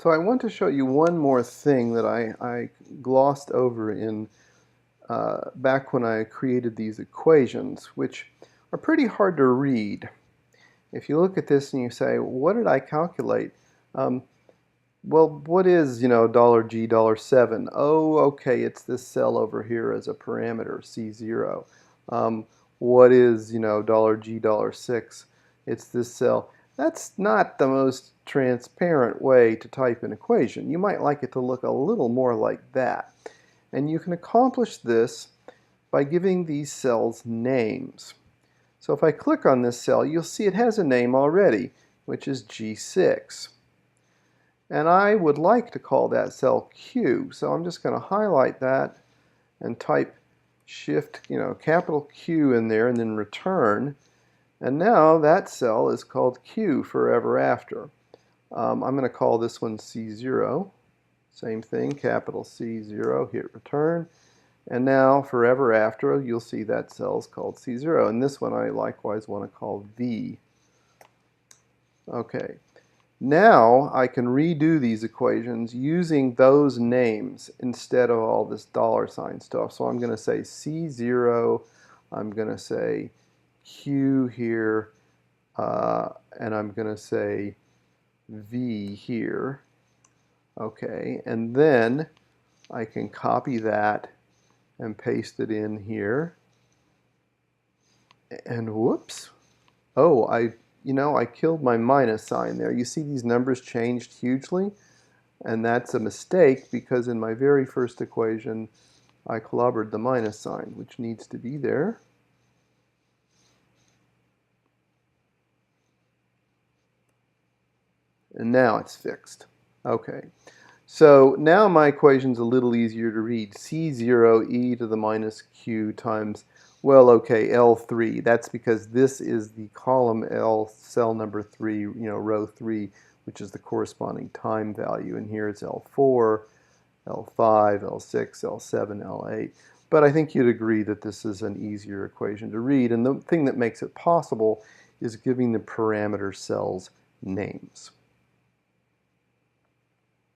So I want to show you one more thing that I glossed over in back when I created these equations, which are pretty hard to read. If you look at this and you say, what did I calculate? Well, what is, $G, $7? Oh, okay, it's this cell over here as a parameter, C0. What is, $G, $6? It's this cell. That's not the most transparent way to type an equation. You might like it to look a little more like that. And you can accomplish this by giving these cells names. So if I click on this cell, you'll see it has a name already, which is G6. And I would like to call that cell Q. So I'm just going to highlight that and type Shift, capital Q in there and then return. And now that cell is called Q forever after. I'm going to call this one C0. Same thing, capital C0, hit return. And now forever after, you'll see that cell is called C0. And this one I likewise want to call V. Okay. Now I can redo these equations using those names instead of all this $sign stuff. So I'm going to say C0, I'm going to say Q here, and I'm going to say V here. Okay, and then I can copy that and paste it in here. And whoops. Oh, I killed my minus sign there. You see these numbers changed hugely, and that's a mistake because in my very first equation I clobbered the minus sign, which needs to be there. And now it's fixed. Okay, so now my equation's a little easier to read. C0 e to the minus q times, well, okay, L3. That's because this is the column L, cell number 3, row 3, which is the corresponding time value. And here it's L4, L5, L6, L7, L8. But I think you'd agree that this is an easier equation to read. And the thing that makes it possible is giving the parameter cells names.